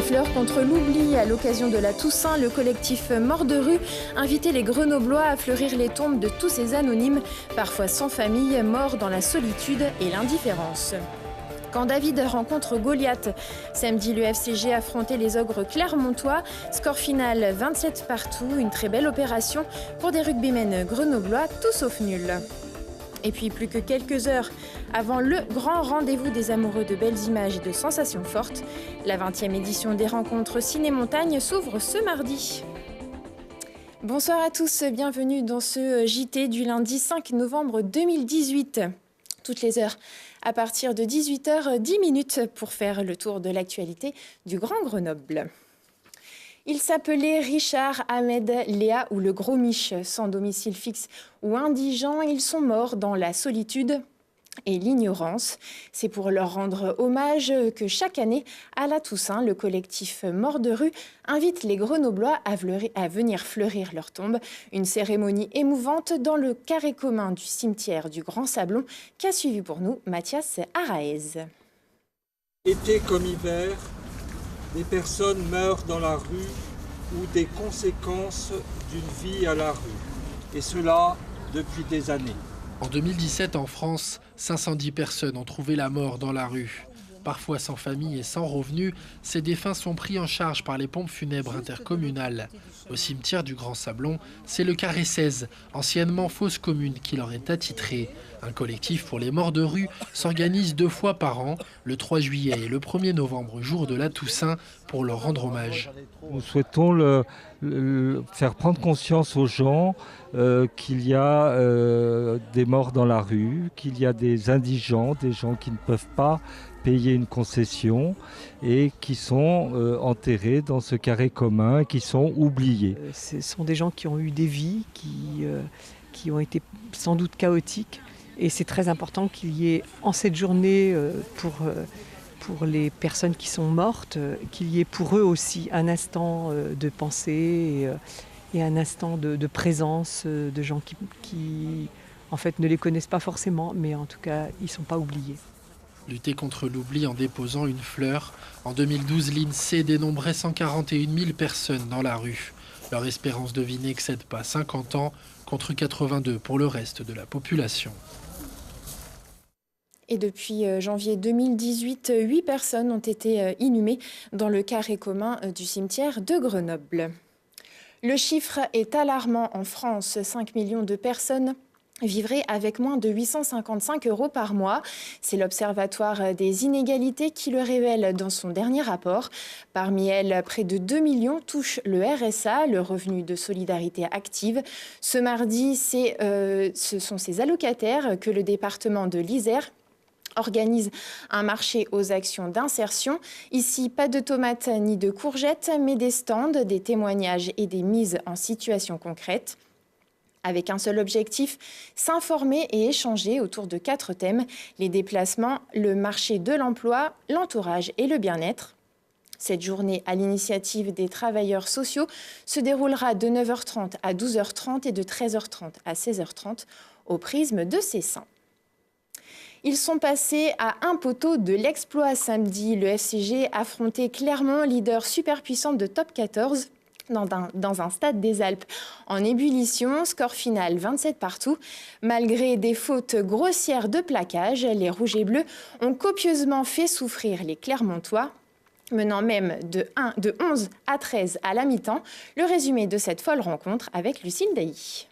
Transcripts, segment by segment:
fleurs contre l'oubli. À l'occasion de la Toussaint, le collectif Mort de rue invitait les Grenoblois à fleurir les tombes de tous ces anonymes, parfois sans famille, morts dans la solitude et l'indifférence. Quand David rencontre Goliath, samedi le FCG affrontait les ogres clermontois. Score final 27 partout, une très belle opération pour des rugbymen grenoblois, tout sauf nul. Et puis plus que quelques heures avant le grand rendez-vous des amoureux de belles images et de sensations fortes, la 20e édition des rencontres Ciné-Montagne s'ouvre ce mardi. Bonsoir à tous, bienvenue dans ce JT du lundi 5 novembre 2018. Toutes les heures à partir de 18h10 pour faire le tour de l'actualité du Grand Grenoble. Il s'appelait Richard, Ahmed, Léa ou le Gros Mich. Sans domicile fixe ou indigent, ils sont morts dans la solitude et l'ignorance. C'est pour leur rendre hommage que chaque année, à la Toussaint, le collectif Mort de rue invite les Grenoblois à venir fleurir leur tombe. Une cérémonie émouvante dans le carré commun du cimetière du Grand Sablon qu'a suivi pour nous Mathias Araez. Été comme hiver, des personnes meurent dans la rue ou des conséquences d'une vie à la rue. Et cela depuis des années. En 2017, en France, 510 personnes ont trouvé la mort dans la rue. Parfois sans famille et sans revenus, ces défunts sont pris en charge par les pompes funèbres intercommunales. Au cimetière du Grand Sablon, c'est le carré 16, anciennement fosse commune, qui leur est attitré. Un collectif pour les morts de rue s'organise 2 fois par an, le 3 juillet et le 1er novembre, jour de la Toussaint, pour leur rendre hommage. Nous souhaitons faire prendre conscience aux gens qu'il y a des morts dans la rue, qu'il y a des indigents, des gens qui ne peuvent pas payer une concession et qui sont enterrés dans ce carré commun, qui sont oubliés. Ce sont des gens qui ont eu des vies, qui ont été sans doute chaotiques. Et c'est très important qu'il y ait en cette journée pour les personnes qui sont mortes, qu'il y ait pour eux aussi un instant de pensée et un instant de présence de gens qui en fait ne les connaissent pas forcément, mais en tout cas ils ne sont pas oubliés. Lutter contre l'oubli en déposant une fleur. En 2012, l'INSEE dénombrait 141 000 personnes dans la rue. Leur espérance de vie n'excède pas 50 ans, contre 82 pour le reste de la population. Et depuis janvier 2018, 8 personnes ont été inhumées dans le carré commun du cimetière de Grenoble. Le chiffre est alarmant en France. 5 millions de personnes vivraient avec moins de 855 € par mois. C'est l'Observatoire des inégalités qui le révèle dans son dernier rapport. Parmi elles, près de 2 millions touchent le RSA, le revenu de solidarité active. Ce mardi, ce sont ces allocataires que le département de l'Isère organise un marché aux actions d'insertion. Ici, pas de tomates ni de courgettes, mais des stands, des témoignages et des mises en situation concrète. Avec un seul objectif, s'informer et échanger autour de 4 thèmes, les déplacements, le marché de l'emploi, l'entourage et le bien-être. Cette journée, à l'initiative des travailleurs sociaux, se déroulera de 9h30 à 12h30 et de 13h30 à 16h30 au prisme de Cessin. Ils sont passés à un poteau de l'exploit samedi. Le FCG affrontait Clermont, leader super puissant de top 14. Dans un stade des Alpes en ébullition, score final 27 partout. Malgré des fautes grossières de plaquage, les Rouges et Bleus ont copieusement fait souffrir les Clermontois, menant même de 11 à 13 à la mi-temps. Le résumé de cette folle rencontre avec Lucille Dailly.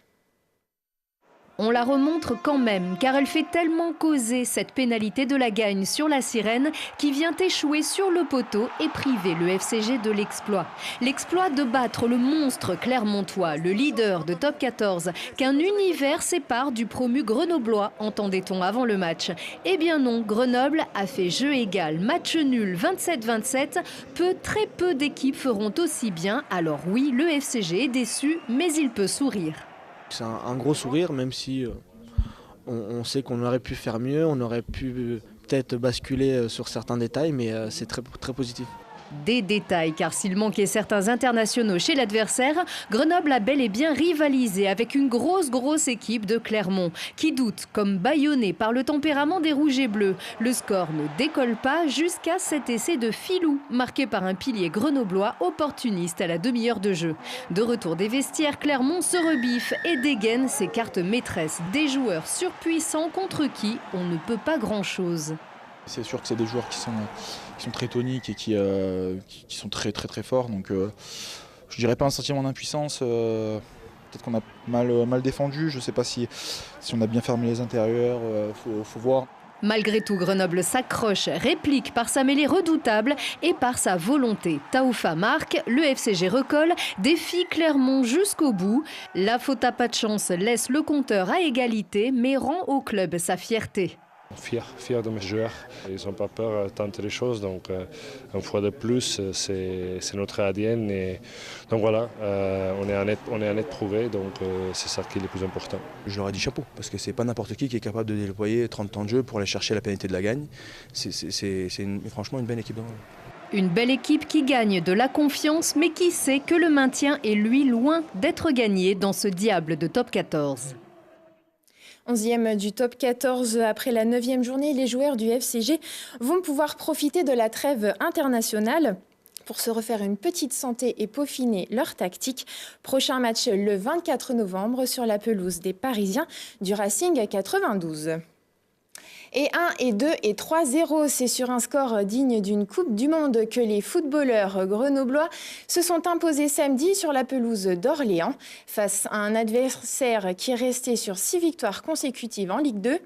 On la remontre quand même, car elle fait tellement causer cette pénalité de la gagne sur la Sirène qui vient échouer sur le poteau et priver le FCG de l'exploit. L'exploit de battre le monstre clermontois, le leader de top 14, qu'un univers sépare du promu grenoblois, entendait-on avant le match. Eh bien non, Grenoble a fait jeu égal, match nul 27-27. Très peu d'équipes feront aussi bien. Alors oui, le FCG est déçu, mais il peut sourire. C'est un gros sourire, même si on sait qu'on aurait pu faire mieux, on aurait pu peut-être basculer sur certains détails, mais c'est très, très positif. Des détails, car s'il manquait certains internationaux chez l'adversaire, Grenoble a bel et bien rivalisé avec une grosse équipe de Clermont, qui doute, comme bâillonné par le tempérament des Rouges et Bleus. Le score ne décolle pas jusqu'à cet essai de Filou, marqué par un pilier grenoblois opportuniste à la demi-heure de jeu. De retour des vestiaires, Clermont se rebiffe et dégaine ses cartes maîtresses. Des joueurs surpuissants contre qui on ne peut pas grand-chose. C'est sûr que c'est des joueurs qui sont très toniques et qui sont très forts. Donc je dirais pas un sentiment d'impuissance. Peut-être qu'on a mal défendu. Je ne sais pas si on a bien fermé les intérieurs. Faut voir. Malgré tout, Grenoble s'accroche, réplique par sa mêlée redoutable et par sa volonté. Taoufa marque, le FCG recolle, défie Clermont jusqu'au bout. La faute à pas de chance laisse le compteur à égalité, mais rend au club sa fierté. Fier de mes joueurs, ils n'ont pas peur de tenter les choses, donc une fois de plus, c'est notre ADN. Et donc voilà, on est à net prouvé, donc c'est ça qui est le plus important. Je leur ai dit chapeau, parce que c'est pas n'importe qui est capable de déployer 30 temps de jeu pour aller chercher la pénalité de la gagne. C'est franchement une belle équipe. Une belle équipe qui gagne de la confiance, mais qui sait que le maintien est lui loin d'être gagné dans ce diable de top 14. 11e du top 14 après la 9e journée, les joueurs du FCG vont pouvoir profiter de la trêve internationale pour se refaire une petite santé et peaufiner leur tactique. Prochain match le 24 novembre sur la pelouse des Parisiens du Racing 92. Et 1 et 2 et 3-0, c'est sur un score digne d'une Coupe du Monde que les footballeurs grenoblois se sont imposés samedi sur la pelouse d'Orléans face à un adversaire qui est resté sur 6 victoires consécutives en Ligue 2.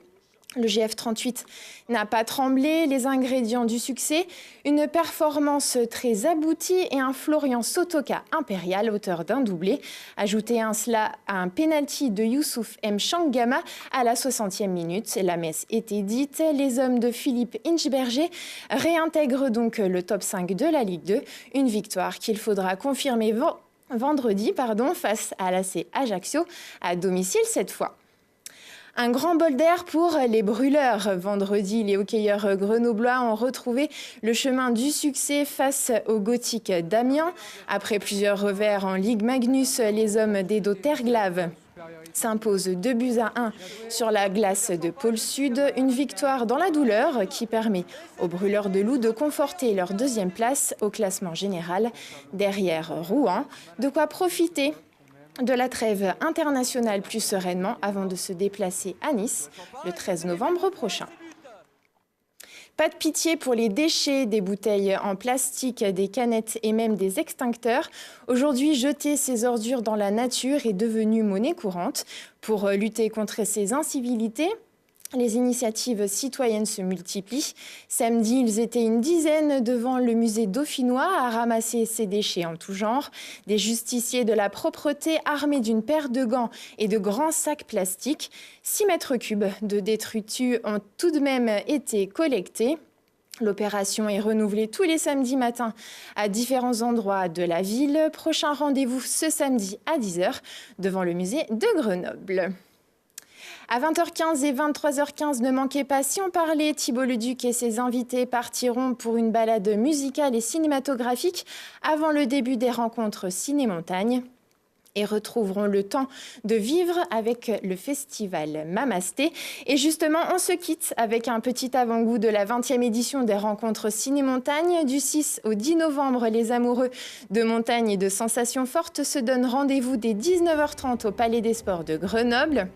Le GF38 n'a pas tremblé, les ingrédients du succès, une performance très aboutie et un Florian Sotoka impérial, auteur d'un doublé. Ajoutez à cela un pénalty de Youssouf M. Changama à la 60e minute. La messe était dite, les hommes de Philippe Inchberger réintègrent donc le top 5 de la Ligue 2. Une victoire qu'il faudra confirmer vendredi face à l'AC Ajaccio, à domicile cette fois. Un grand bol d'air pour les brûleurs. Vendredi, les hockeyeurs grenoblois ont retrouvé le chemin du succès face au Gothique d'Amiens. Après plusieurs revers en Ligue Magnus, les hommes d'Edo Terglav s'imposent 2-1 sur la glace de Pôle Sud. Une victoire dans la douleur qui permet aux brûleurs de loup de conforter leur 2e place au classement général derrière Rouen. De quoi profiter de la trêve internationale plus sereinement avant de se déplacer à Nice le 13 novembre prochain. Pas de pitié pour les déchets, des bouteilles en plastique, des canettes et même des extincteurs. Aujourd'hui, jeter ces ordures dans la nature est devenu monnaie courante. Pour lutter contre ces incivilités, les initiatives citoyennes se multiplient. Samedi, ils étaient une dizaine devant le musée dauphinois à ramasser ces déchets en tout genre. Des justiciers de la propreté armés d'une paire de gants et de grands sacs plastiques. 6 mètres cubes de détritus ont tout de même été collectés. L'opération est renouvelée tous les samedis matins à différents endroits de la ville. Prochain rendez-vous ce samedi à 10h devant le musée de Grenoble. À 20h15 et 23h15, ne manquez pas Si on parlait. Thibault Leduc et ses invités partiront pour une balade musicale et cinématographique avant le début des rencontres Ciné-Montagne et retrouveront le temps de vivre avec le festival Mamasté. Et justement, on se quitte avec un petit avant-goût de la 20e édition des rencontres Ciné-Montagne. Du 6 au 10 novembre, les amoureux de montagne et de sensations fortes se donnent rendez-vous dès 19h30 au Palais des Sports de Grenoble.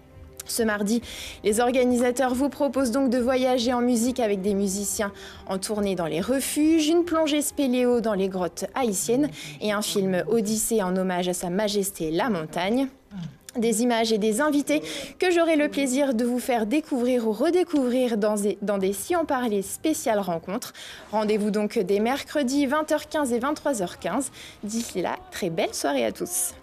Ce mardi, les organisateurs vous proposent donc de voyager en musique avec des musiciens en tournée dans les refuges, une plongée spéléo dans les grottes haïtiennes et un film Odyssée en hommage à Sa Majesté la Montagne. Des images et des invités que j'aurai le plaisir de vous faire découvrir ou redécouvrir dans des Si on parlait spéciales rencontres. Rendez-vous donc dès mercredi 20h15 et 23h15. D'ici là, très belle soirée à tous.